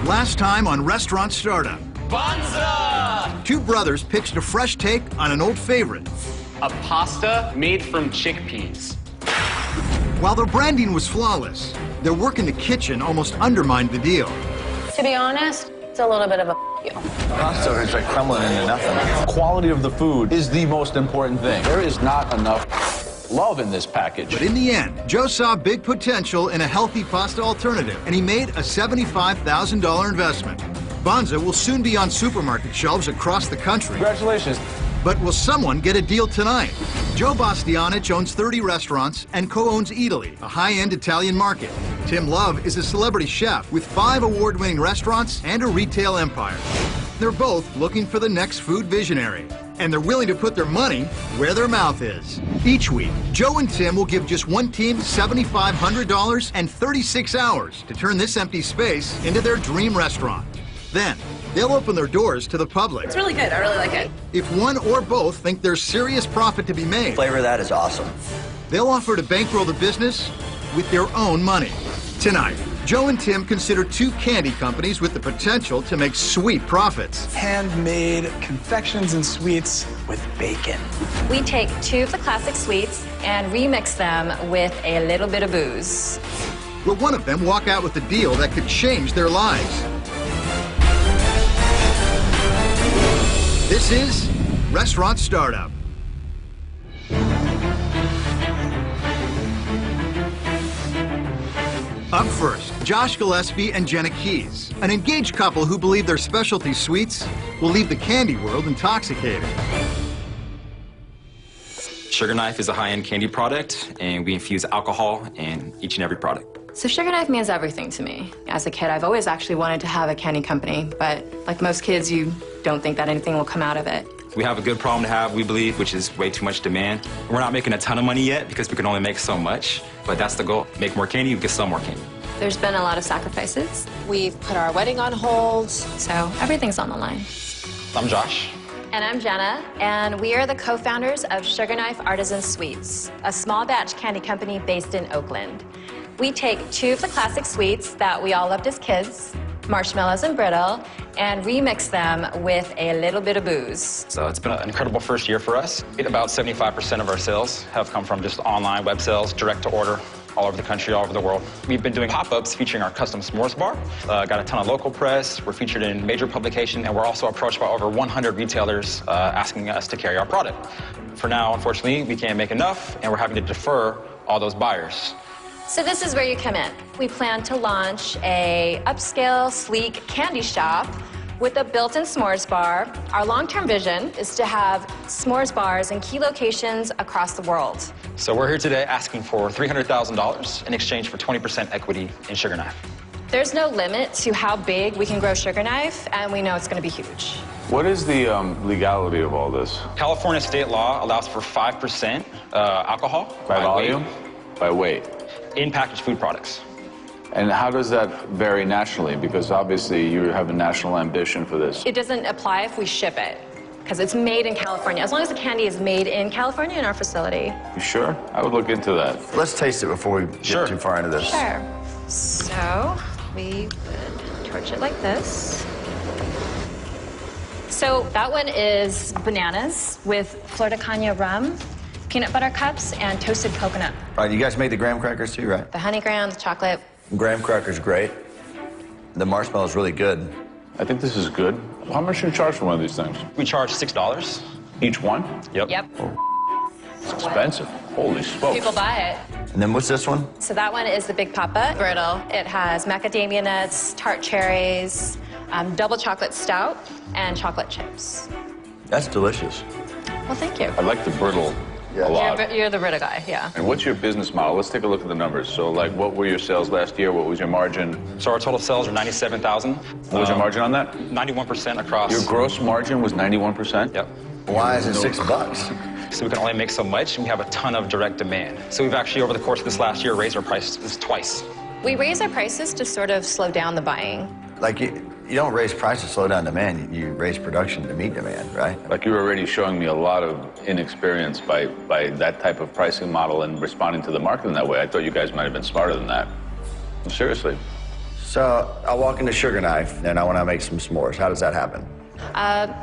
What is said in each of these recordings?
Last time on Restaurant Startup. Banza! Two brothers pitched a fresh take on an old favorite. A pasta made from chickpeas. While their branding was flawless, their work in the kitchen almost undermined the deal. To be honest, it's a little bit of a you. Pasta is like crumbling into nothing. Quality of the food is the most important thing. There is not enough love in this package. But in the end, Joe saw big potential in a healthy pasta alternative, and he made a $75,000 investment. Banza will soon be on supermarket shelves across the country. Congratulations. But will someone get a deal tonight? Joe Bastianich owns 30 restaurants and co-owns Italy, a high-end Italian market. Tim Love is a celebrity chef with 5 award-winning restaurants and a retail empire. They're both looking for the next food visionary, and they're willing to put their money where their mouth is. Each week, Joe and Tim will give just one team $7,500 and 36 hours to turn this empty space into their dream restaurant. Then, they'll open their doors to the public. It's really good. I really like it. If one or both think there's serious profit to be made, The flavor of that is awesome. they'll offer to bankroll the business with their own money. Tonight, Joe and Tim consider 2 candy companies with the potential to make sweet profits. Handmade confections and sweets with bacon. We take 2 of the classic sweets and remix them with a little bit of booze. Will one of them walk out with a deal that could change their lives? This is Restaurant Startup. Up first, Josh Gillespie and Jenna Keys, an engaged couple who believe their specialty sweets will leave the candy world intoxicated. Sugar Knife is a high-end candy product, and we infuse alcohol in each and every product. So Sugar Knife means everything to me. As a kid, I've always actually wanted to have a candy company, but like most kids, you don't think that anything will come out of it. We have a good problem to have, we believe, which is way too much demand. We're not making a ton of money yet because we can only make so much, but that's the goal. Make more candy, we can sell more candy. There's been a lot of sacrifices, We've put our wedding on hold. so everything's on the line. I'm Josh. And I'm Jenna, and we are the co-founders of Sugar Knife Artisan Sweets, a small batch candy company based in Oakland. We take 2 of the classic sweets that we all loved as kids, marshmallows and brittle, and remix them with a little bit of booze. So it's been an incredible first year for us. About 75% of our sales have come from just online web sales, direct to order, all over the country, all over the world. We've been doing pop-ups featuring our custom s'mores bar. Got a ton of local press. We're featured in major publication, and we're also approached by over 100 retailers asking us to carry our product. For now, unfortunately, we can't make enough, and we're having to defer all those buyers. So this is where you come in. We plan to launch a upscale, sleek candy shop with a built-in s'mores bar. Our long-term vision is to have s'mores bars in key locations across the world. So we're here today asking for $300,000 in exchange for 20% equity in Sugar Knife. There's no limit to how big we can grow Sugar Knife, and we know it's going to be huge. What is the legality of all this? California state law allows for 5% alcohol By volume? weight By weight. in packaged food products. And how does that vary nationally? Because obviously you have a national ambition for this. It doesn't apply if we ship it, because it's made in California. As long as the candy is made in California in our facility. You sure? I would look into that. Let's taste it before we get Sure. too far into this. Sure. So we would torch it like this. So that one is bananas with Flor de Caña rum, peanut butter cups, and toasted coconut. All right, you guys made the graham crackers too, right? The honey graham, the chocolate. Graham crackers, great. The marshmallow's really good. I think this is good. How much do you charge for one of these things? We charge $6. Each one? Yep. Yep. It's expensive. Holy smokes. People buy it. And then what's this one? So that one is the Big Papa Brittle. It has macadamia nuts, tart cherries, double chocolate stout, and chocolate chips. That's delicious. Well, thank you. I like the brittle a lot. You're the Brittle guy, yeah. And what's your business model? Let's take a look at the numbers. So, like, what were your sales last year? What was your margin? So our total sales are $97,000. What was your margin on that? 91% across. Your gross margin was 91%? Yep. Why is it $6? So we can only make so much, and we have a ton of direct demand. So we've actually, over the course of this last year, raised our prices twice. We raise our prices to sort of slow down the buying. Like, you don't raise prices to slow down demand. You raise production to meet demand, right? Like, you're already showing me a lot of inexperience by that type of pricing model and responding to the market in that way. I thought you guys might have been smarter than that. Seriously. So I'll walk into Sugar Knife and I want to make some s'mores. How does that happen?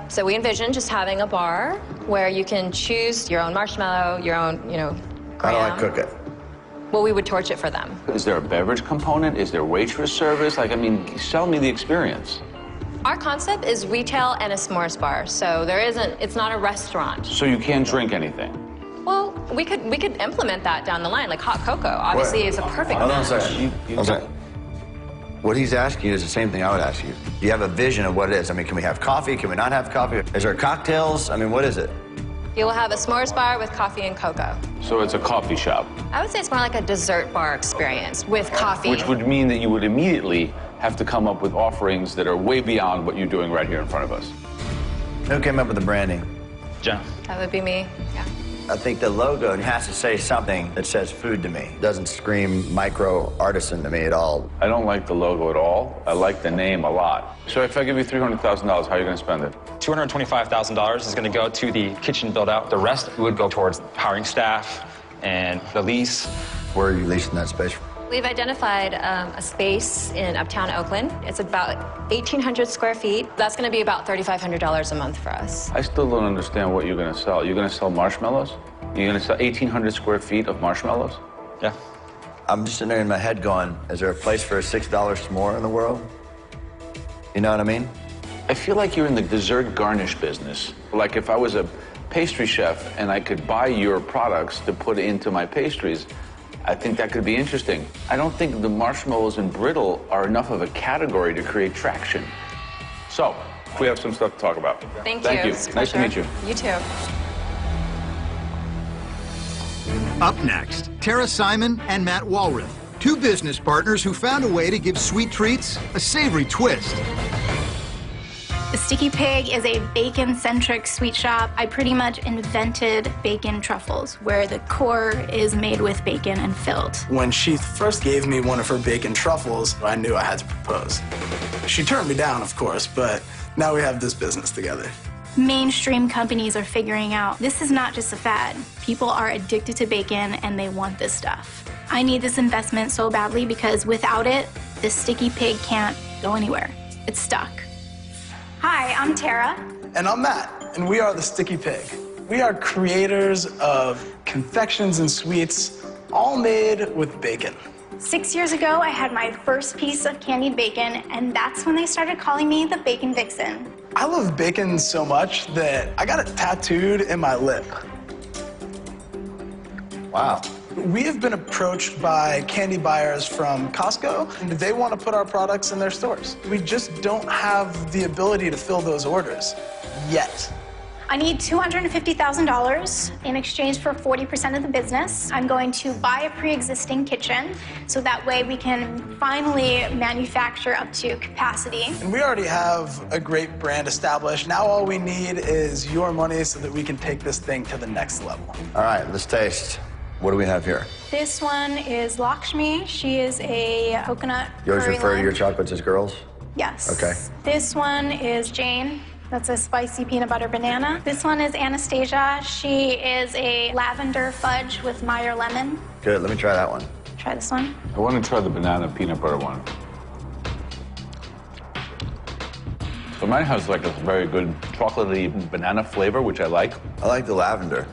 So we envision just having a bar where you can choose your own marshmallow, your own, How do I graham. cook it? Well, we would torch it for them. Is there a beverage component? Is there waitress service? Sell me the experience. Our concept is retail and a s'mores bar, so it's not a restaurant. So you can't drink anything. Well, we could implement that down the line, like hot cocoa. Obviously, it's a perfect Hold on a match. second. Hold on a second. What he's asking you is the same thing I would ask you. Do you have a vision of what it is? Can we have coffee? Can we not have coffee? Is there cocktails? What is it? You will have a s'mores bar with coffee and cocoa. So it's a coffee shop. I would say it's more like a dessert bar experience with coffee. Which would mean that you would immediately have to come up with offerings that are way beyond what you're doing right here in front of us. Who came up with the branding? Jenna. That would be me, yeah. I think the logo has to say something that says food to me. It doesn't scream micro artisan to me at all. I don't like the logo at all. I like the name a lot. So if I give you $300,000, how are you going to spend it? $225,000 is going to go to the kitchen build-out. The rest would go towards hiring staff and the lease. Where are you leasing that space? We've identified a space in Uptown Oakland. It's about 1,800 square feet. That's going to be about $3,500 a month for us. I still don't understand what you're going to sell. You're going to sell marshmallows? You're going to sell 1,800 square feet of marshmallows? Yeah. I'm just sitting there in my head going, is there a place for a $6 s'more in the world? You know what I mean? I feel like you're in the dessert garnish business. Like if I was a pastry chef and I could buy your products to put into my pastries, I think that could be interesting. I don't think the marshmallows and brittle are enough of a category to create traction. So, we have some stuff to talk about. Thank you. It's a Nice to pleasure. meet you. You too. Up next, Tara Simon and Matt Walrath, two business partners who found a way to give sweet treats a savory twist. The Sticky Pig is a bacon-centric sweet shop. I pretty much invented bacon truffles, where the core is made with bacon and filled. When she first gave me one of her bacon truffles, I knew I had to propose. She turned me down, of course, but now we have this business together. Mainstream companies are figuring out this is not just a fad. People are addicted to bacon and they want this stuff. I need this investment so badly because without it, the Sticky Pig can't go anywhere. It's stuck. Hi, I'm Tara. And I'm Matt, and we are the Sticky Pig. We are creators of confections and sweets, all made with bacon. 6 years ago, I had my first piece of candied bacon, and that's when they started calling me the Bacon Vixen. I love bacon so much that I got it tattooed in my lip. Wow. We have been approached by candy buyers from Costco, and they want to put our products in their stores. We just don't have the ability to fill those orders yet. I need $250,000 in exchange for 40% of the business. I'm going to buy a pre-existing kitchen, so that way we can finally manufacture up to capacity. And we already have a great brand established. Now all we need is your money so that we can take this thing to the next level. All right, let's taste. What do we have here? This one is Lakshmi. She is a coconut You always curry refer to lime. your chocolates as girls? Yes. Okay. This one is Jane. That's a spicy peanut butter banana. This one is Anastasia. She is a lavender fudge with Meyer lemon. Good, let me try that one. Try this one. I want to try the banana peanut butter one. So mine has like a very good chocolatey banana flavor, which I like. I like the lavender.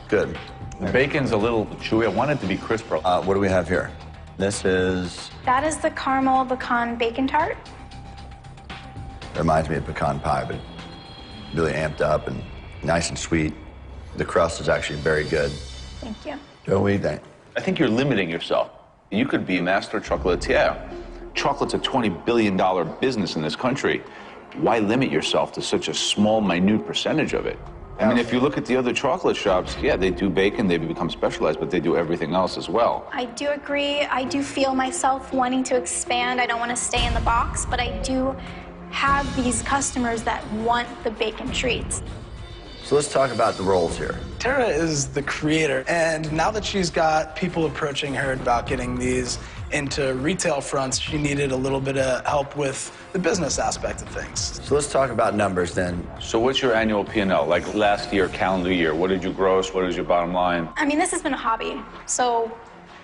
Good. The bacon's a little chewy. I want it to be crisper. What do we have here? This is, That is the caramel pecan bacon tart. it reminds me of pecan pie, but really amped up and nice and sweet. The crust is actually very good. Thank you. Joe, what do you think? I think you're limiting yourself. You could be a master chocolatier. Chocolate's a $20 billion business in this country. Why limit yourself to such a small, minute percentage of it? I mean, if you look at the other chocolate shops, yeah, they do bacon, they become specialized, but they do everything else as well. I do agree. I do feel myself wanting to expand. I don't want to stay in the box, but I do have these customers that want the bacon treats. So let's talk about the roles here. Tara is the creator, and now that she's got people approaching her about getting these into retail fronts, she needed a little bit of help with the business aspect of things. So let's talk about numbers then. So what's your annual P&L? Like last year, calendar year, what did you gross? What is your bottom line? I mean, this has been a hobby, so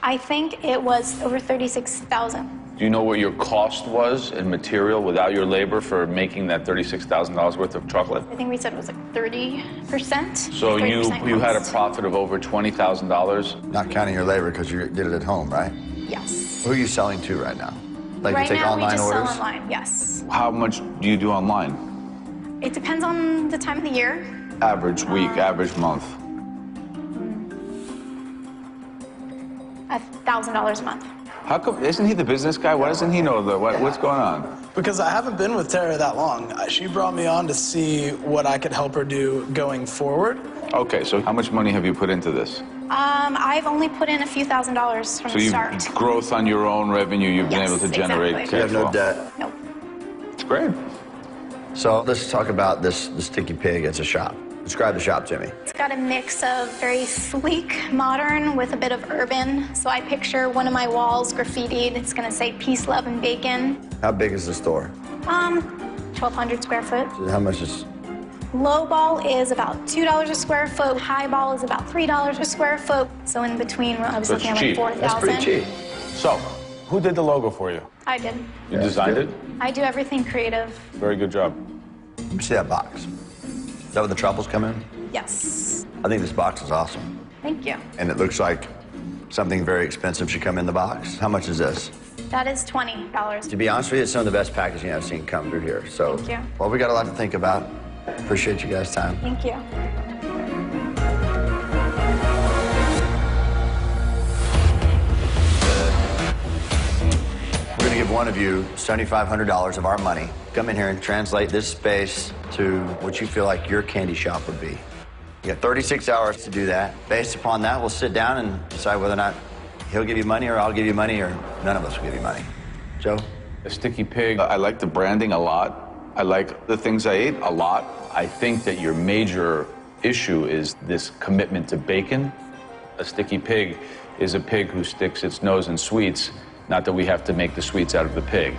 I think it was over $36,000. Do you know what your cost was in material without your labor for making that $36,000 worth of chocolate? I think we said it was like 30%. So 30% you had a cost. profit of over $20,000? Not counting your labor because you did it at home, right? Yes. Who are you selling to right now? Like Right you take now, online we just orders? sell online, yes. How much do you do online? It depends on the time of the year. Average week, average month? $1,000 a month. How come, isn't he the business guy? Why doesn't he know what's going on? Because I haven't been with Tara that long. She brought me on to see what I could help her do going forward. Okay, so how much money have you put into this? I've only put in a few $1,000s from So the you start. growth on your own revenue, you've been Yes, able to generate exactly. You cash have no flow. debt. Nope. It's great. So let's talk about this Sticky Pig. It's a shop. Describe the shop to me. It's got a mix of very sleek, modern with a bit of urban. So I picture one of my walls graffitied. It's gonna say peace, love, and bacon. How big is the store? 1,200 square foot. How much is... Low ball is about $2 a square foot. High ball is about $3 a square foot. So in between, I was So it's looking at cheap. like 4,000. That's pretty cheap. So, who did the logo for you? I did. You designed it? I do everything creative. Very good job. Let me see that box. Is that where the truffles come in? Yes. I think this box is awesome. Thank you. And it looks like something very expensive should come in the box. How much is this? That is $20. To be honest with you, it's some of the best packaging I've seen come through here. So, Thank you. well, we got a lot to think about. Appreciate you guys' time. Thank you. We're going to give one of you $7,500 of our money. Come in here and translate this space to what you feel like your candy shop would be. You got 36 hours to do that. Based upon that, we'll sit down and decide whether or not he'll give you money or I'll give you money or none of us will give you money. Joe? A Sticky Pig, I like the branding a lot. I like the things I ate a lot. I think that your major issue is this commitment to bacon. A Sticky Pig is a pig who sticks its nose in sweets, not that we have to make the sweets out of the pig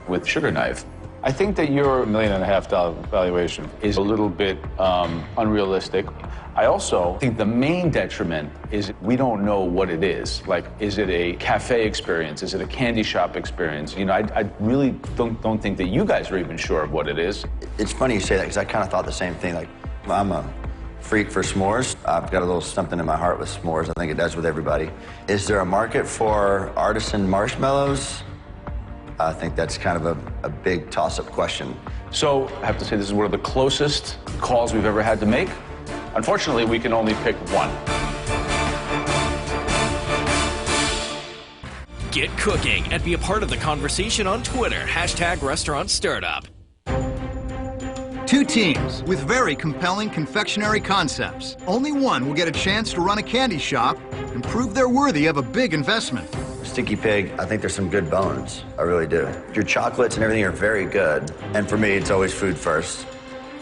with Sugar Knife. I think that your $1.5 million valuation is a little bit unrealistic. I also think the main detriment is we don't know what it is. Like, is it a cafe experience? Is it a candy shop experience? You know, I really don't think that you guys are even sure of what it is. It's funny you say that because I kind of thought the same thing. Like, I'm a freak for s'mores. I've got a little something in my heart with s'mores. I think it does with everybody. Is there a market for artisan marshmallows? I think that's kind of a big toss-up question. So I have to say this is one of the closest calls we've ever had to make. Unfortunately, we can only pick one. Get cooking and be a part of the conversation on Twitter. #RestaurantStartup. Two teams with very compelling confectionery concepts. Only one will get a chance to run a candy shop and prove they're worthy of a big investment. Sticky Pig, I think there's some good bones. I really do. Your chocolates and everything are very good. And for me, it's always food first.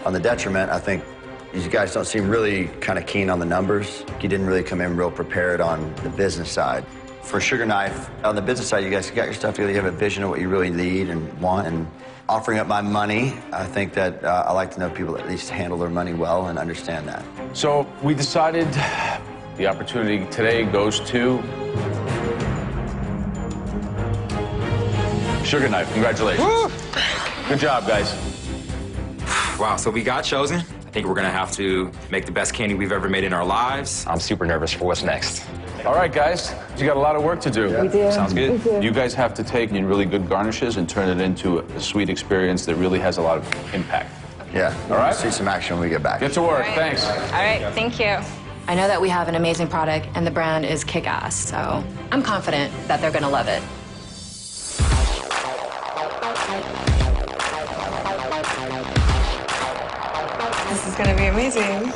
On the detriment, I think you guys don't seem really kind of keen on the numbers. You didn't really come in real prepared on the business side. For Sugar Knife, on the business side, you guys got your stuff together. You have a vision of what you really need and want. And offering up my money, I think that I like to know people at least handle their money well and understand that. So we decided the opportunity today goes to Sugar Knife. Congratulations. Woo! Good job, guys. Wow, so we got chosen. I think we're gonna have to make the best candy we've ever made in our lives. I'm super nervous for what's next. All right, guys, you got a lot of work to do. We do. Sounds good. You guys have to take in really good garnishes and turn it into a sweet experience that really has a lot of impact. Yeah. All right. See some action when we get back. Get to work. Thanks. All right, thank you. I know that we have an amazing product and the brand is kick-ass, so I'm confident that they're gonna love it. This is gonna be amazing.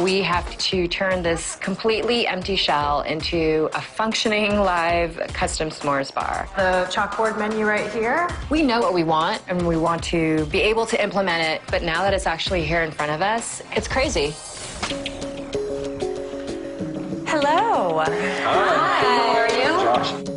We have to turn this completely empty shell into a functioning live custom s'mores bar. The chalkboard menu right here. We know what we want and we want to be able to implement it, but now that it's actually here in front of us, it's crazy. Hello. Hi, how are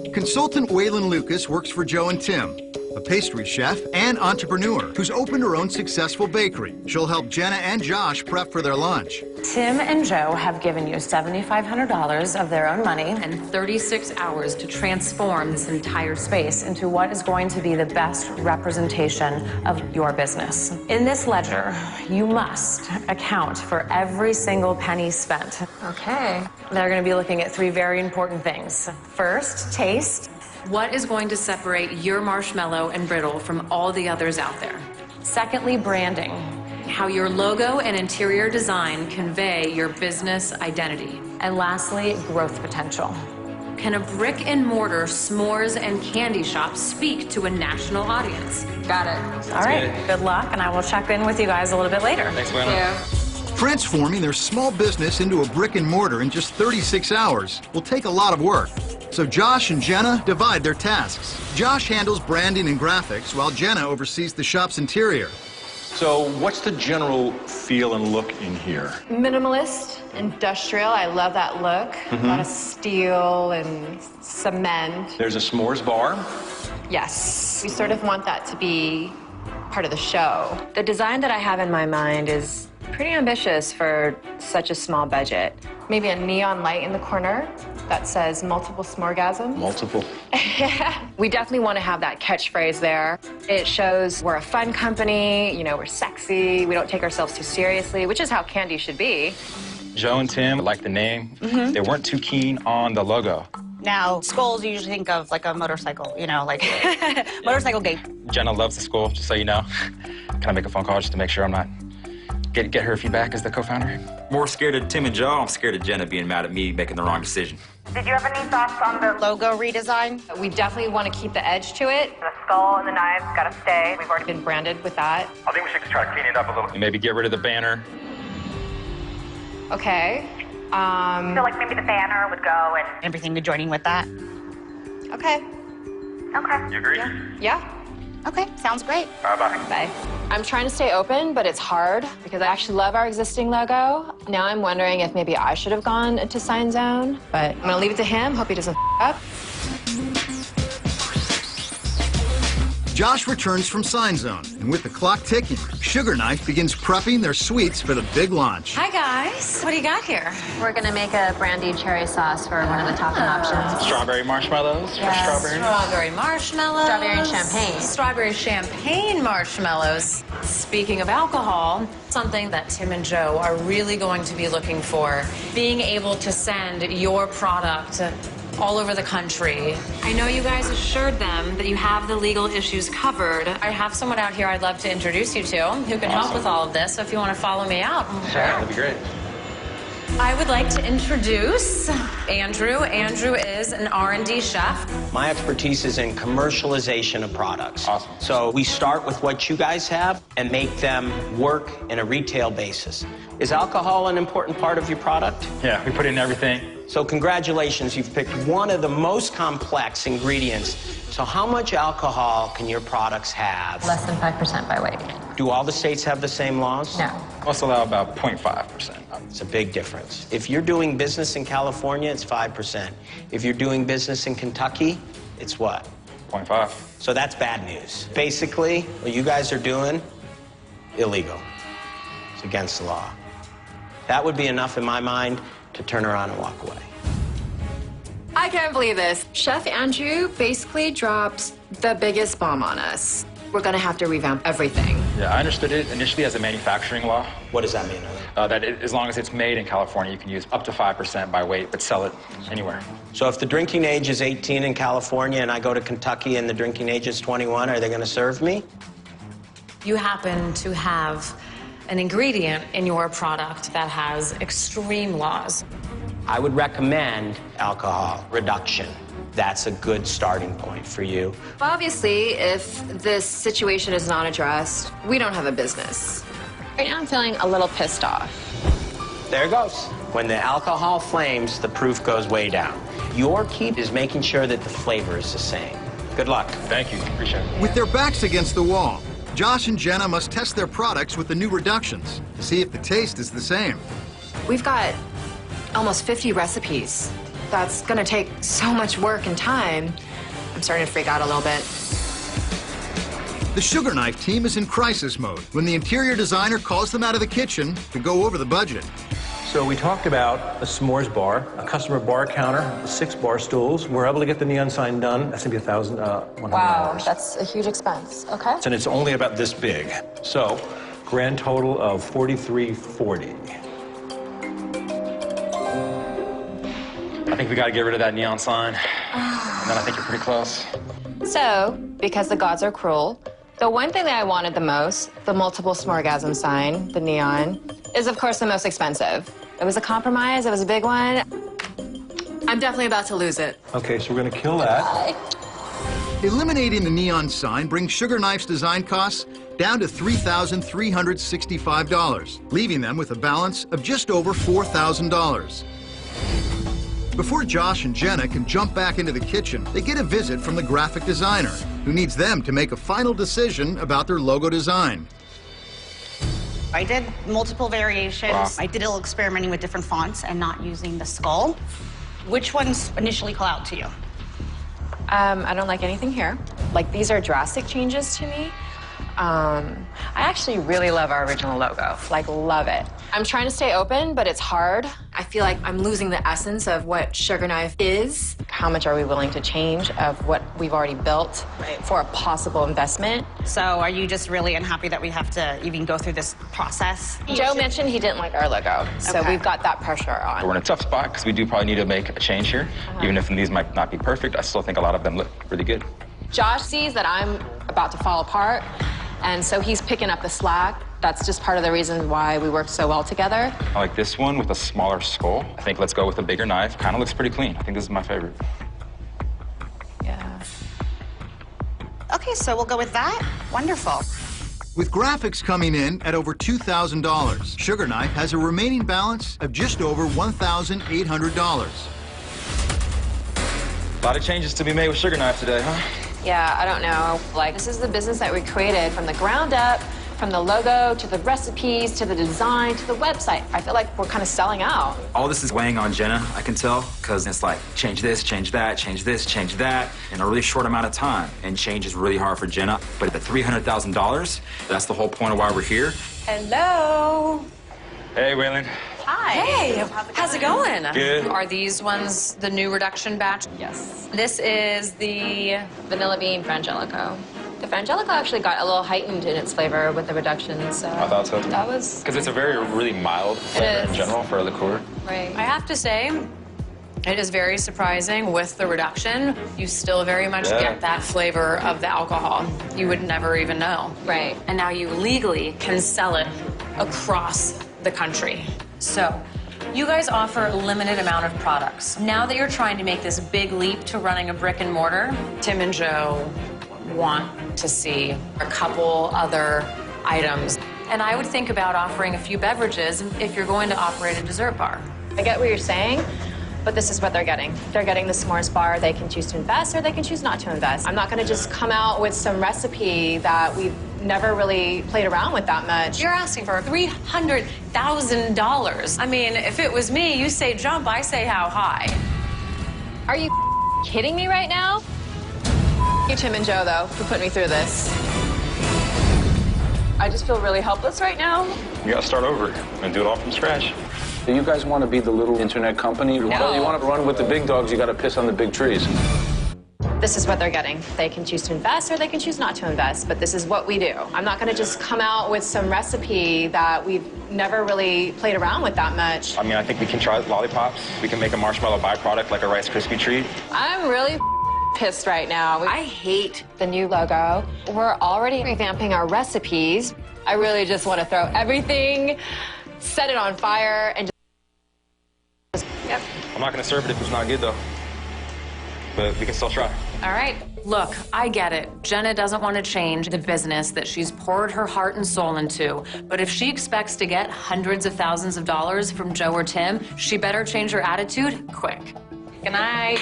you? Consultant Waylon Lucas works for Joe and Tim. a pastry chef and entrepreneur who's opened her own successful bakery. She'll help Jenna and Josh prep for their lunch. Tim and Joe have given you $7,500 of their own money and 36 hours to transform this entire space into what is going to be the best representation of your business. In this ledger, you must account for every single penny spent. Okay. They're going to be looking at three very important things. First, taste. What is going to separate your marshmallow and brittle from all the others out there? Secondly, branding. How your logo and interior design convey your business identity. And lastly, growth potential. Can a brick and mortar s'mores and candy shop speak to a national audience? Got it. All right, good luck, and I will check in with you guys a little bit later. Thanks, Gwen. Transforming their small business into a brick and mortar in just 36 hours will take a lot of work. So Josh and Jenna divide their tasks. Josh handles branding and graphics, while Jenna oversees the shop's interior. So what's the general feel and look in here? Minimalist, industrial. I love that look. A lot of steel and cement. There's a s'mores bar. Yes. We sort of want that to be part of the show. The design that I have in my mind is pretty ambitious for such a small budget. Maybe a neon light in the corner that says multiple s'morgasms. Multiple. We definitely want to have that catchphrase there. It shows we're a fun company, you know, we're sexy, we don't take ourselves too seriously, which is how candy should be. Joe and Tim like the name. They weren't too keen on the logo. Now, skulls, you usually think of like a motorcycle, you know, like motorcycle gate. Jenna loves the school, just so you know. Can I make a phone call just to make sure I'm not... Get her feedback as the co-founder? More scared of Tim and Joe. I'm scared of Jenna being mad at me making the wrong decision. Did you have any thoughts on the logo redesign? We definitely want to keep the edge to it. The skull and the knives got to stay. We've already been branded with that. I think we should try to clean it up a little. And maybe get rid of the banner. Okay. I feel like maybe the banner would go and everything adjoining with that. Okay. Okay. You agree? Yeah. Okay, sounds great. Bye-bye. Bye. I'm trying to stay open, but it's hard because I actually love our existing logo. Now I'm wondering if maybe I should have gone into Sign Zone, but I'm gonna leave it to him. Hope he doesn't up. Josh returns from Sign Zone, and with the clock ticking, Sugar Knife begins prepping their sweets for the big launch. Hi, guys. What do you got here? We're gonna make a brandied cherry sauce for one of the topping options. Strawberry marshmallows for strawberry. Strawberry marshmallows. Strawberry and champagne. Strawberry champagne marshmallows. Speaking of alcohol, something that Tim and Joe are really going to be looking for, being able to send your product all over the country. I know you guys assured them that you have the legal issues covered. I have someone out here I'd love to introduce you to who can help with all of this, so if you want to follow me out. Sure, that'd be great. I would like to introduce Andrew. Andrew is an R&D chef. My expertise is in commercialization of products. Awesome. So we start with what you guys have and make them work in a retail basis. Is alcohol an important part of your product? Yeah, we put in everything. So congratulations, you've picked one of the most complex ingredients. So how much alcohol can your products have? Less than 5% by weight. Do all the states have the same laws? No. Most allow about 0.5%. It's a big difference. If you're doing business in California, it's 5%. If you're doing business in Kentucky, it's what? 0.5. So that's bad news. Basically, what you guys are doing, illegal. It's against the law. That would be enough in my mind to turn around and walk away. I can't believe this. Chef Andrew basically dropped the biggest bomb on us. We're gonna have to revamp everything. Yeah, I understood it initially as a manufacturing law. What does that mean? As long as it's made in California, you can use up to 5% by weight, but sell it anywhere. So if the drinking age is 18 in California and I go to Kentucky and the drinking age is 21, are they gonna serve me? You happen to have an ingredient in your product that has extreme laws. I would recommend alcohol reduction. That's a good starting point for you. Obviously, if this situation is not addressed, we don't have a business. Right now, I'm feeling a little pissed off. There it goes. When the alcohol flames, the proof goes way down. Your key is making sure that the flavor is the same. Good luck. Thank you. Appreciate it. With their backs against the wall, Josh and Jenna must test their products with the new reductions to see if the taste is the same. We've got almost 50 recipes. That's gonna take so much work and time. I'm starting to freak out a little bit. The Sugar Knife team is in crisis mode when the interior designer calls them out of the kitchen to go over the budget. So we talked about a s'mores bar, a customer bar counter, 6 bar stools. We're able to get the neon sign done. That's gonna be $1,100. Wow, that's a huge expense. Okay. And it's only about this big. So, grand total of $43.40. I think we got to get rid of that neon sign. And then I think you're pretty close. So, because the gods are cruel, the one thing that I wanted the most, the multiple smorgasm sign, the neon, is of course the most expensive. It was a compromise, it was a big one. I'm definitely about to lose it. Okay, so we're gonna kill that. Eliminating the neon sign brings Sugar Knife's design costs down to $3,365, leaving them with a balance of just over $4,000. Before Josh and Jenna can jump back into the kitchen, they get a visit from the graphic designer, who needs them to make a final decision about their logo design. I did multiple variations. Wow. I did a little experimenting with different fonts and not using the skull. Which ones initially call out to you? I don't like anything here. Like, these are drastic changes to me. I actually really love our original logo, like love it. I'm trying to stay open, but it's hard. I feel like I'm losing the essence of what Sugar Knife is. How much are we willing to change of what we've already built for a possible investment? So are you just really unhappy that we have to even go through this process? Joe mentioned he didn't like our logo, so we've got that pressure on. We're in a tough spot because we do probably need to make a change here. Even if these might not be perfect, I still think a lot of them look really good. Josh sees that I'm about to fall apart, and so he's picking up the slack. That's just part of the reason why we work so well together. I like this one with a smaller skull. I think let's go with a bigger knife. Kind of looks pretty clean. I think this is my favorite. Yeah. Okay, so we'll go with that. Wonderful. With graphics coming in at over $2,000, Sugar Knife has a remaining balance of just over $1,800. A lot of changes to be made with Sugar Knife today, huh? Yeah, I don't know. Like, this is the business that we created from the ground up, from the logo to the recipes to the design to the website. I feel like we're kind of selling out. All this is weighing on Jenna, I can tell, because it's like change this, change that, change this, change that in a really short amount of time. And change is really hard for Jenna. But at $300,000, that's the whole point of why we're here. Hello. Hey, Waylon. Hi. Hey, how's it going? Good. Are these ones the new reduction batch? Yes. This is the Vanilla bean Frangelico. The Frangelico actually got a little heightened in its flavor with the reduction, so I thought so. That was... Because it's a really mild flavor in general for a liqueur. Right. I have to say, it is very surprising with the reduction. You still very much get that flavor of the alcohol. You would never even know. Right. And now you legally can sell it across the country. So, you guys offer a limited amount of products. Now that you're trying to make this big leap to running a brick and mortar, Tim and Joe want to see a couple other items. And I would think about offering a few beverages if you're going to operate a dessert bar. I get what you're saying, but this is what they're getting. They're getting the s'mores bar. They can choose to invest or they can choose not to invest. I'm not going to just come out with some recipe that we've never really played around with that much. You're asking for $300,000. I mean, if it was me, you say jump, I say how high. Are you kidding me right now? You, Tim and Joe, though, for putting me through this. I just feel really helpless right now. You gotta start over and do it all from scratch. Do you guys want to be the little internet company? No. Well, you want to run with the big dogs, you got to piss on the big trees. This is what they're getting. They can choose to invest or they can choose not to invest, but this is what we do. I'm not going to just come out with some recipe that we've never really played around with that much. I mean, I think we can try lollipops. We can make a marshmallow byproduct like a Rice Krispie treat. I'm really pissed right now. I hate the new logo. We're already revamping our recipes. I really just want to throw everything, set it on fire, and just yep. I'm not going to serve it if it's not good, though. But we can still try. All right. Look, I get it. Jenna doesn't want to change the business that she's poured her heart and soul into. But if she expects to get hundreds of thousands of dollars from Joe or Tim, she better change her attitude quick. Good night.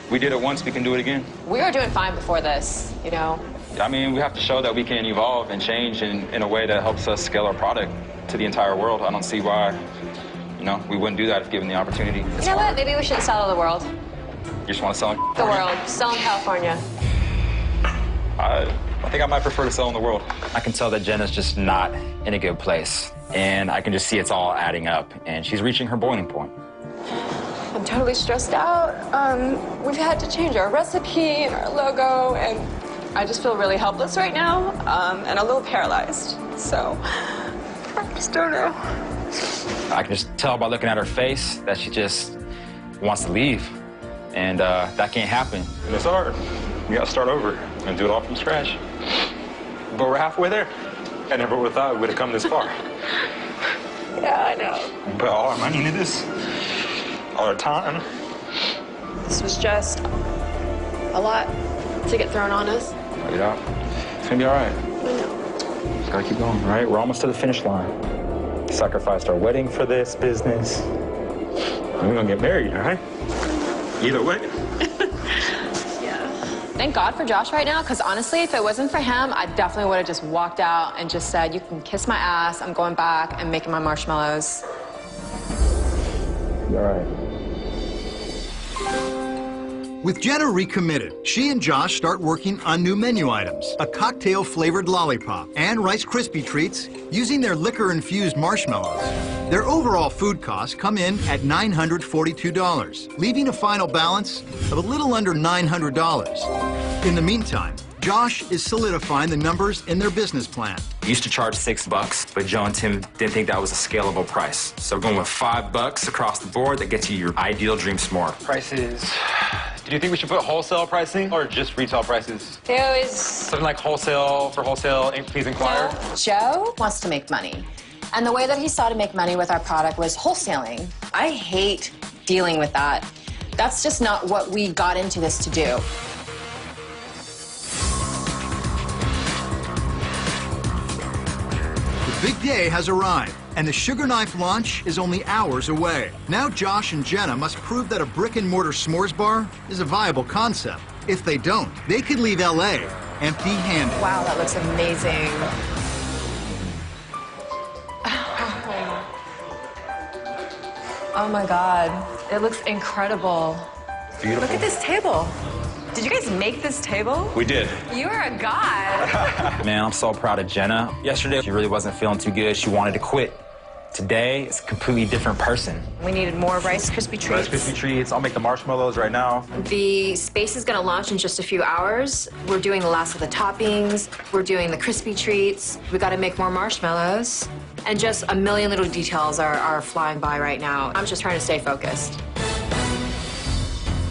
We did it once, we can do it again. We were doing fine before this, you know. I mean, we have to show that we can evolve and change in a way that helps us scale our product to the entire world. I don't see why, we wouldn't do that if given the opportunity. You know what? Maybe we shouldn't sell to the world. You just want to sell in The world. Sell in California. I think I might prefer to sell in the world. I can tell that Jenna's just not in a good place. And I can just see it's all adding up. And she's reaching her boiling point. I'm totally stressed out. We've had to change our recipe and our logo, and I just feel really helpless right now, and a little paralyzed. So I just don't know. I can just tell by looking at her face that she just wants to leave. And that can't happen. And it's hard. We gotta start over and do it all from scratch. But we're halfway there. I never would have thought we'd have come this far. Yeah, I know. We put all our money into this, all our time. This was just a lot to get thrown on us. Yeah, it's gonna be all right. I know. Just gotta keep going, all right? We're almost to the finish line. Sacrificed our wedding for this business. And we're gonna get married, all right? Either way. Thank God for Josh right now, because honestly, if it wasn't for him, I definitely would have just walked out and just said, you can kiss my ass, I'm going back and making my marshmallows. All right. With Jenna recommitted, she and Josh start working on new menu items, a cocktail-flavored lollipop and Rice Krispie treats using their liquor-infused marshmallows. Their overall food costs come in at $942, leaving a final balance of a little under $900. In the meantime, Josh is solidifying the numbers in their business plan. We used to charge $6, but Joe and Tim didn't think that was a scalable price. So we're going with $5 across the board. That gets you your ideal dream s'more. Prices. Do you think we should put wholesale pricing or just retail prices? They always... Something like wholesale for wholesale, please inquire. Joe wants to make money. And the way that he saw to make money with our product was wholesaling. I hate dealing with that. That's just not what we got into this to do. The big day has arrived, and the Sugar Knife launch is only hours away. Now Josh and Jenna must prove that a brick-and-mortar s'mores bar is a viable concept. If they don't, they could leave LA empty-handed. Wow, that looks amazing. Oh my God, it looks incredible. Beautiful. Look at this table. Did you guys make this table? We did. You are a god. Man, I'm so proud of Jenna. Yesterday, she really wasn't feeling too good. She wanted to quit. Today, it's a completely different person. We needed more Rice Krispie treats. Rice Krispie treats. I'll make the marshmallows right now. The space is gonna launch in just a few hours. We're doing the last of the toppings. We're doing the crispy treats. We gotta make more marshmallows. And just a million little details are flying by right now. I'm just trying to stay focused.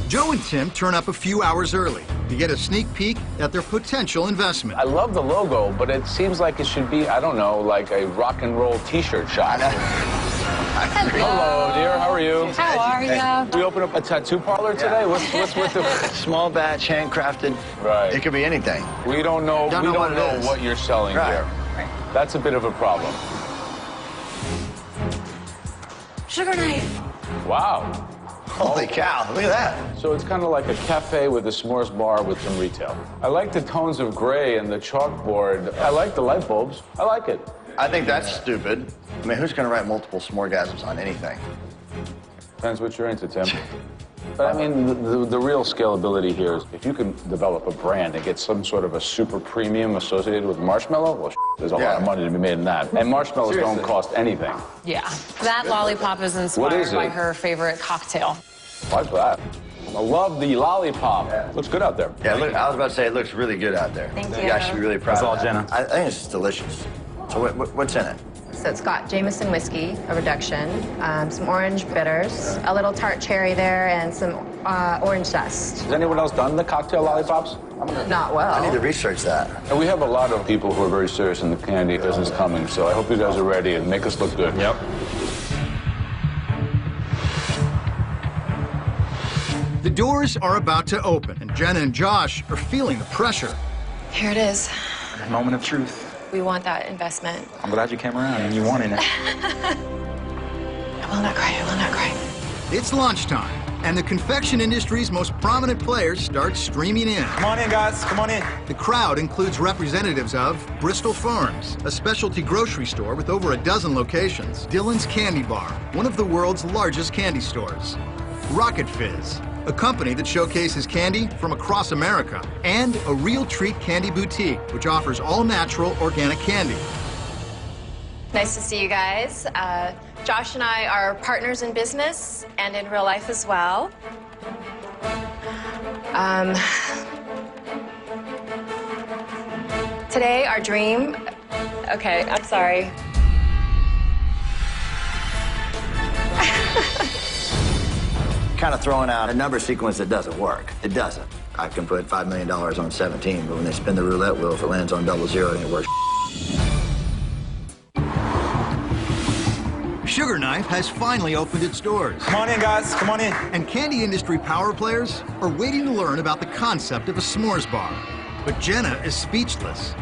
Joe and Tim turn up a few hours early to get a sneak peek at their potential investment. I love the logo, but it seems like it should be, I don't know, like a rock and roll t-shirt shop. Hello, dear. How are you? How are you? We open up a tattoo parlor today? What's with the... Small batch, handcrafted. Right. It could be anything. We don't know, what you're selling here. Right. That's a bit of a problem. Sugar Knife. Wow. Holy cow, look at that. So it's kind of like a cafe with a s'mores bar with some retail. I like the tones of gray and the chalkboard. I like the light bulbs. I like it. I think that's stupid. I mean, who's going to write multiple s'moregasms on anything? Depends what you're into, Tim. But I mean, the real scalability here is if you can develop a brand and get some sort of a super premium associated with marshmallow, well, there's a lot of money to be made in that. And marshmallows don't cost anything. Yeah. That lollipop is inspired by her favorite cocktail. Why's that? I love the lollipop. Looks good out there. Yeah, look, I was about to say, it looks really good out there. Thank You you. guys should be really proud That's of all, that. Jenna. I think it's just delicious. So what's in it? So it's got Jameson whiskey, a reduction, some orange bitters, a little tart cherry there, and some orange dust. Has anyone else done the cocktail lollipops? Not well. I need to research that. And we have a lot of people who are very serious in the candy business coming, so I hope you guys are ready and make us look good. Yep. The doors are about to open, and Jenna and Josh are feeling the pressure. Here it is. Moment of truth. We want that investment. I'm glad you came around and you wanted it. I will not cry, I will not cry. It's lunchtime, and the confection industry's most prominent players start streaming in. Come on in, guys. Come on in. The crowd includes representatives of Bristol Farms, a specialty grocery store with over a dozen locations, Dylan's Candy Bar, one of the world's largest candy stores, Rocket Fizz, a company that showcases candy from across America, and a Real Treat Candy Boutique, which offers all-natural organic candy. Nice to see you guys. Josh and I are partners in business and in real life as well. Today, our dream... Okay, I'm sorry. Kind of throwing out a number sequence that doesn't work. It doesn't. I can put $5 million on 17, but when they spin the roulette wheel, if it lands on 00, it ain't worth. Sugar Knife has finally opened its doors. Come on in, guys. Come on in. And candy industry power players are waiting to learn about the concept of a s'mores bar. But Jenna is speechless.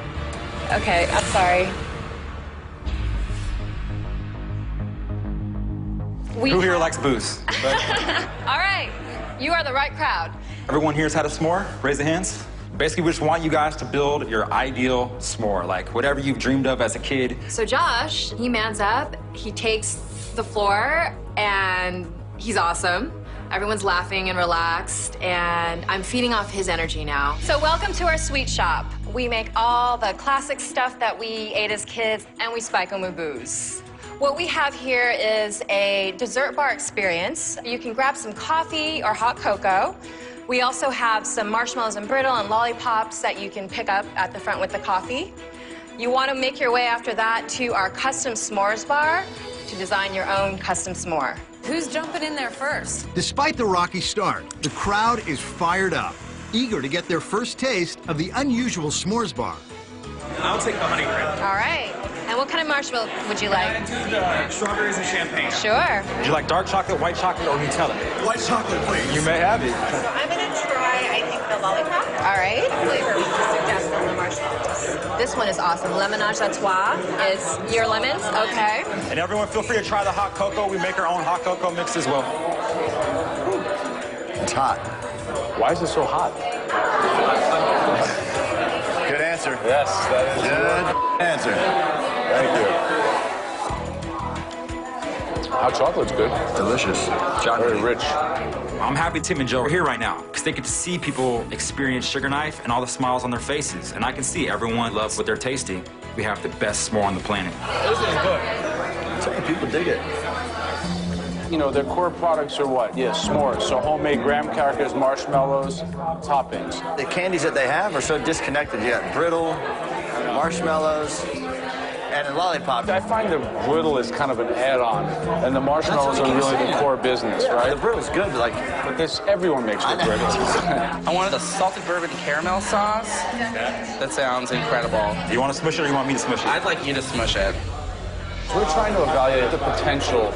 Okay, I'm sorry. Who here likes booze? All right, you are the right crowd. Everyone here's had a s'more? Raise the hands. Basically, we just want you guys to build your ideal s'more, like whatever you've dreamed of as a kid. So Josh, he mans up, he takes the floor, and he's awesome. Everyone's laughing and relaxed, and I'm feeding off his energy now. So welcome to our sweet shop. We make all the classic stuff that we ate as kids, and we spike them with booze. What we have here is a dessert bar experience. You can grab some coffee or hot cocoa. We also have some marshmallows and brittle and lollipops that you can pick up at the front with the coffee. You want to make your way after that to our custom s'mores bar to design your own custom s'more. Who's jumping in there first? Despite the rocky start, the crowd is fired up, eager to get their first taste of the unusual s'mores bar. I'll take the honey graham. All right. And what kind of marshmallow would you like? Strawberries and champagne. Sure. Would you like dark chocolate, white chocolate, or Nutella? White chocolate, please. You may have it. So I'm going to try, I think, the lollipop. All right. What flavor would you suggest on the marshmallows? This one is awesome. Lemonade à trois is your lemons. Okay. And everyone, feel free to try the hot cocoa. We make our own hot cocoa mix as well. It's hot. Why is it so hot? Good answer. Yes, that is Good answer. Thank you. Hot chocolate's good. Delicious. Very rich. I'm happy Tim and Joe are here right now because they get to see people experience Sugar Knife and all the smiles on their faces. And I can see everyone loves what they're tasting. We have the best s'more on the planet. This is good. I'm telling you, people dig it. You know, their core products are what? Yeah, s'mores. So homemade graham crackers, marshmallows, toppings. The candies that they have are so disconnected. You got brittle, marshmallows, and a lollipop. I find the brittle is kind of an add-on, and the marshmallows are really the core business, right? The brittle's good, But this, everyone makes good brittle. I wanted a salted bourbon caramel sauce. That sounds incredible. Do you want to smush it or you want me to smush it? I'd like you to smush it. We're trying to evaluate the potential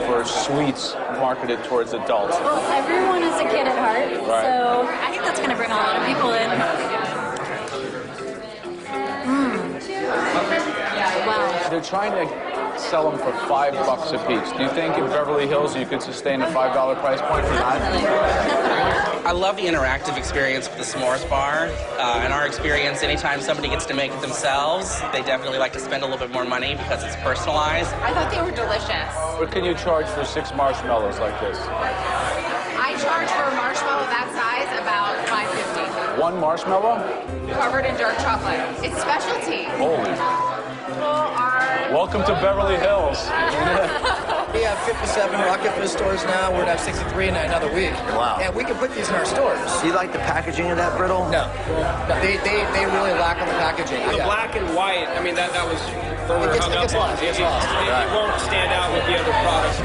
for sweets marketed towards adults. Well, everyone is a kid at heart, Right. so I think that's going to bring a lot of people in. Wow. They're trying to sell them for $5 a piece. Do you think in Beverly Hills you could sustain a $5 price point for that? I love the interactive experience with the s'mores bar. In our experience, anytime somebody gets to make it themselves, they definitely like to spend a little bit more money because it's personalized. I thought they were delicious. What can you charge for 6 marshmallows like this? I charge for a marshmallow that size about $5.50. 1 marshmallow? Covered in dark chocolate. It's specialty. Holy. People are... Welcome to Beverly Hills. We have 57 Rocket Fizz stores now. We're going to have 63 in another week. Wow. And we can put these in our stores. Do you like the packaging of that brittle? No. They really lack on the packaging. The black and white, I mean, that was further hung up on. It gets lost. It won't stand out with the other products.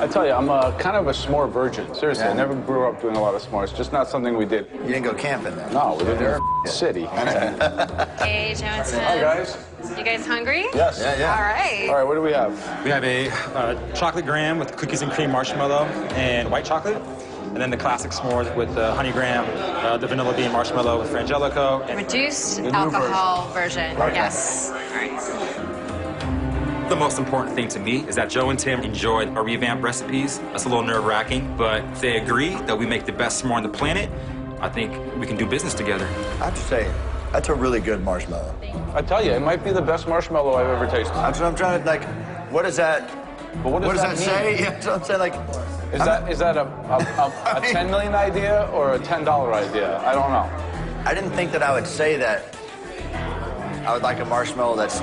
I tell you, I'm kind of a s'more virgin. Seriously, I never grew up doing a lot of s'mores. Just not something we did. You didn't go camping then? No, we didn't. In the city. Hey, Joe and Tim. Hi, guys. You guys hungry? Yes. All right. All right, what do we have? We have a chocolate graham with cookies and cream marshmallow and white chocolate. And then the classic s'mores with the honey graham, the vanilla bean marshmallow with frangelico. And Reduced alcohol version. Right. Yes. All right. The most important thing to me is that Joe and Tim enjoyed our revamped recipes. That's a little nerve-wracking, but if they agree that we make the best s'more on the planet, I think we can do business together. I have to say, that's a really good marshmallow. I tell you, it might be the best marshmallow I've ever tasted. That's what I'm trying to, like, what does that? But what does that say? Yeah, so I'm saying like. Is that a 10 million idea or a $10 idea? I don't know. I didn't think that I would say that I would like a marshmallow that's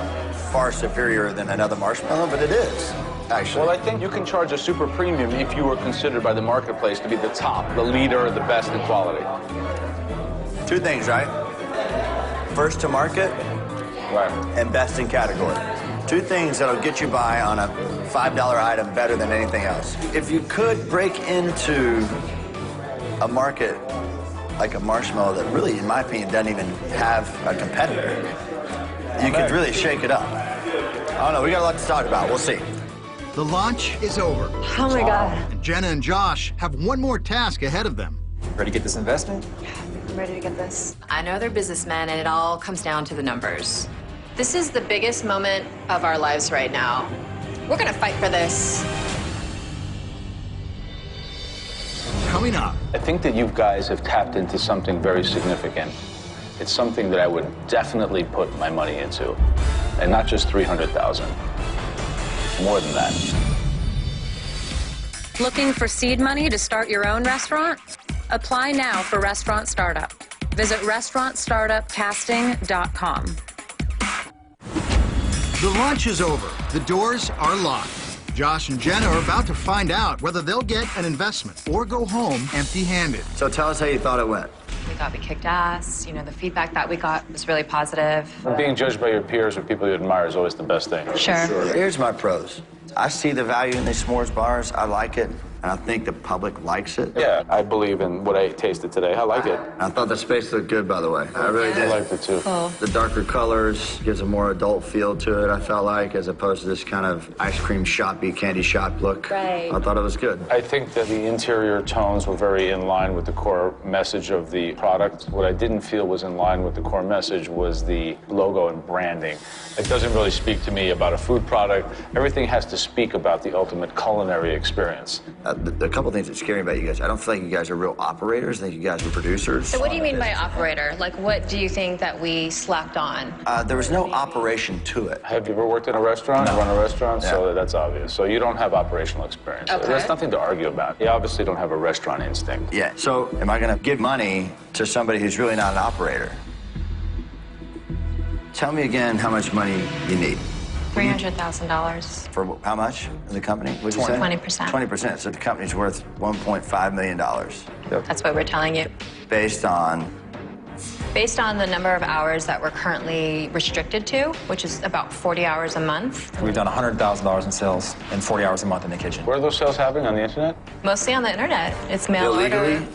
far superior than another marshmallow, but it is, actually. Well, I think you can charge a super premium if you were considered by the marketplace to be the top, the leader, the best in quality. Two things, right? First to market, right, and best in category. Two things that'll get you by on a $5 item better than anything else. If you could break into a market like a marshmallow that really, in my opinion, doesn't even have a competitor, you could really shake it up. I don't know, we got a lot to talk about, we'll see. The launch is over. Oh my God. And Jenna and Josh have one more task ahead of them. Ready to get this investment? I'm ready to get this. I know they're businessmen, and it all comes down to the numbers. This is the biggest moment of our lives right now. We're gonna fight for this. Coming up. I think that you guys have tapped into something very significant. It's something that I would definitely put my money into. And not just 300,000. More than that. Looking for seed money to start your own restaurant? Apply now for Restaurant Startup. Visit restaurantstartupcasting.com. The launch is over. The doors are locked. Josh and Jenna are about to find out whether they'll get an investment or go home empty-handed. So tell us how you thought it went. We thought we kicked ass. You know, the feedback that we got was really positive. Being judged by your peers or people you admire is always the best thing. Sure. Here's my pros. I see the value in these s'mores bars. I like it. And I think the public likes it. Yeah, I believe in what I tasted today. I like it. I thought the space looked good, by the way. I really did. I liked it, too. Cool. The darker colors gives a more adult feel to it, I felt like, as opposed to this kind of ice cream shoppy, candy shop look. Right. I thought it was good. I think that the interior tones were very in line with the core message of the product. What I didn't feel was in line with the core message was the logo and branding. It doesn't really speak to me about a food product. Everything has to speak about the ultimate culinary experience. A couple things that scare me about you guys. I don't feel like you guys are real operators. I think you guys are producers. So what do you mean by operator? Like, what do you think that we slacked on? There was no operation to it. Have you ever worked in a restaurant? No. Run a restaurant? Yeah. So that's obvious. So you don't have operational experience. Okay. There's nothing to argue about. You obviously don't have a restaurant instinct. Yeah. So am I going to give money to somebody who's really not an operator? Tell me again how much money you need. $300,000. For how much in the company? What'd you say? 20%. 20%. So the company's worth $1.5 million. That's what we're telling you. Based on? Based on the number of hours that we're currently restricted to, which is about 40 hours a month. We've done $100,000 in sales and 40 hours a month in the kitchen. Where are those sales happening? On the internet? Mostly on the internet. It's mail Illegally? order.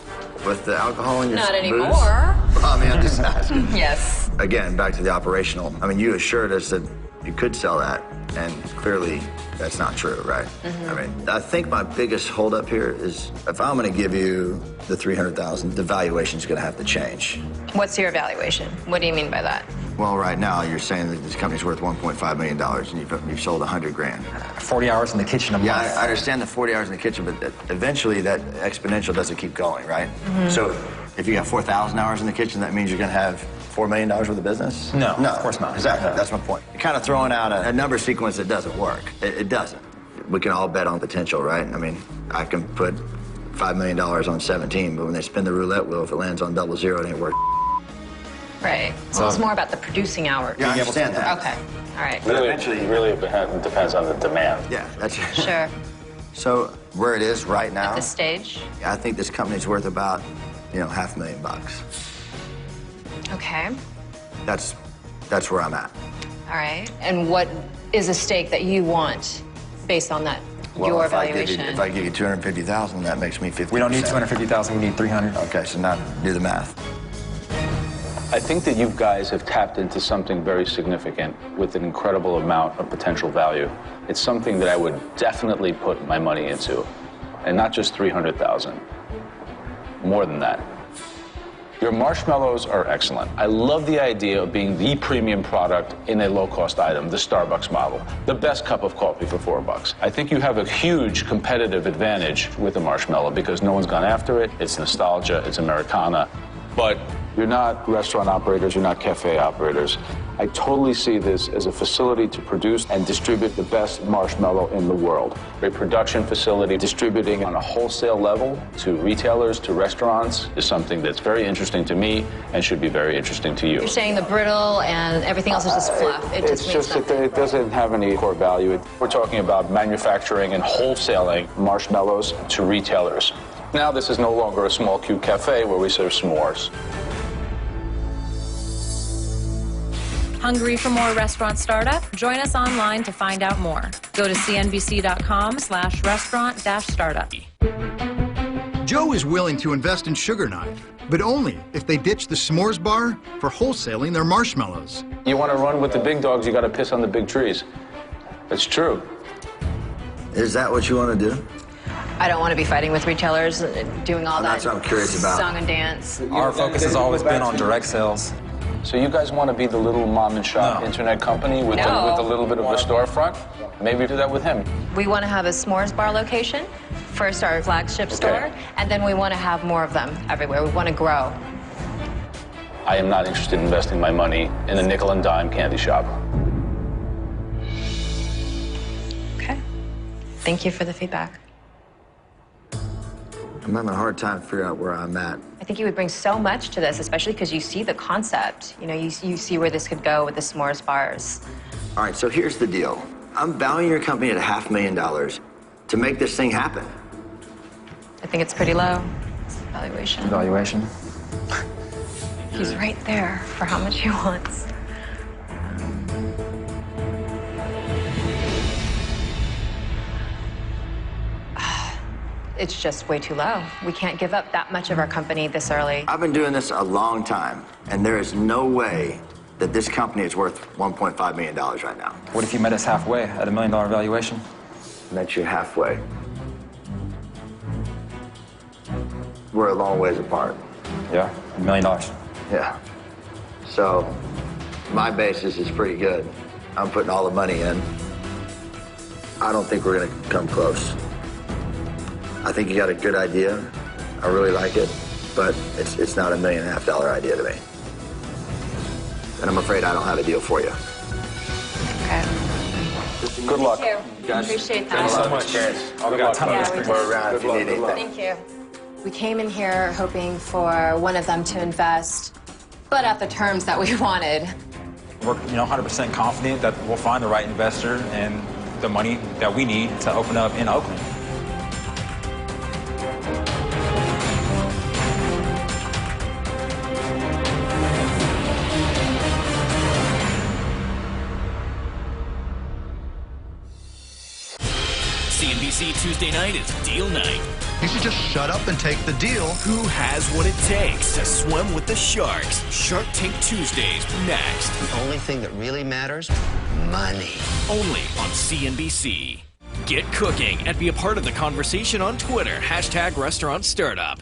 With the alcohol in your Not booze? anymore. I mean, I'm just asking. Yes. Again, back to the operational. I mean, you assured us that you could sell that, and clearly that's not true, right? Mm-hmm. I mean, I think my biggest holdup here is if I'm going to give you the $300,000, the valuation's going to have to change. What's your evaluation? What do you mean by that? Well, right now you're saying that this company's worth $1.5 million, and you've sold 100 grand. 40 hours in the kitchen a month. Yeah, I understand the 40 hours in the kitchen, but eventually that exponential doesn't keep going, right? Mm-hmm. So if you got 4,000 hours in the kitchen, that means you're going to have $4 million worth of business? No, No, of course not. Exactly, No. that's my point. You're kind of throwing out a number sequence that doesn't work. It doesn't. We can all bet on potential, right? I mean, I can put $5 million on 17, but when they spin the roulette wheel, if it lands on 00, it ain't worth. Right. So it's more about the producing hours. Yeah, I understand that. Okay. All right. But eventually, really depends on the demand. Yeah, that's Sure. So where it is right now, At this stage. I think this company's worth about, $500,000. Okay. That's where I'm at. All right. And what is a stake that you want based on that? Your evaluation. If I give you $250,000, that makes me 50%. We don't need 250,000, we need 300. Okay, so now do the math. I think that you guys have tapped into something very significant with an incredible amount of potential value. It's something that I would definitely put my money into, and not just 300,000. More than that. Your marshmallows are excellent. I love the idea of being the premium product in a low-cost item, the Starbucks model. The best cup of coffee for $4. I think you have a huge competitive advantage with the marshmallow because no one's gone after it. It's nostalgia, it's Americana. But you're not restaurant operators, you're not cafe operators. I totally see this as a facility to produce and distribute the best marshmallow in the world. A production facility distributing on a wholesale level to retailers, to restaurants, is something that's very interesting to me and should be very interesting to you. You're saying the brittle and everything else is just fluff. It's just that it doesn't have any core value. We're talking about manufacturing and wholesaling marshmallows to retailers. Now this is no longer a small cute cafe where we serve s'mores. Hungry for more restaurant startup? Join us online to find out more. Go to cnbc.com/restaurant-startup. Joe is willing to invest in Sugar Knife, but only if they ditch the s'mores bar for wholesaling their marshmallows. You want to run with the big dogs, you got to piss on the big trees. It's true. Is that what you want to do? I don't want to be fighting with retailers, doing all that That's what I'm curious about. song and dance. Our focus has always been on direct sales. So you guys want to be the little mom and shop internet company with a little bit of a storefront? Maybe do that with him. We want to have a s'mores bar location, first our flagship store, and then we want to have more of them everywhere. We want to grow. I am not interested in investing my money in a nickel and dime candy shop. Okay. Thank you for the feedback. I'm having a hard time figuring out where I'm at. I think you would bring so much to this, especially because you see the concept. You know, you see where this could go with the s'mores bars. All right, so here's the deal. I'm valuing your company at $500,000 to make this thing happen. I think it's pretty low. Valuation. Valuation? He's right there for how much he wants. It's just way too low. We can't give up that much of our company this early. I've been doing this a long time, and there is no way that this company is worth $1.5 million right now. What if you met us halfway at $1 million valuation? Met you halfway. We're a long ways apart. Yeah, $1 million. Yeah. So my basis is pretty good. I'm putting all the money in. I don't think we're gonna come close. I think you got a good idea. I really like it, but it's not $1.5 million idea to me. And I'm afraid I don't have a deal for you. Okay. Good luck. Thank you. Guys, Appreciate that. Thanks so much. We got a ton of Yeah, We're around if you need anything. Thank you. We came in here hoping for one of them to invest, but at the terms that we wanted. We're 100% confident that we'll find the right investor and the money that we need to open up in Oakland. CNBC Tuesday night is deal night. You should just shut up and take the deal. Who has what it takes to swim with the sharks? Shark Tank Tuesdays next. The only thing that really matters, money. Only on CNBC. Get cooking and be a part of the conversation on Twitter. #RestaurantStartup.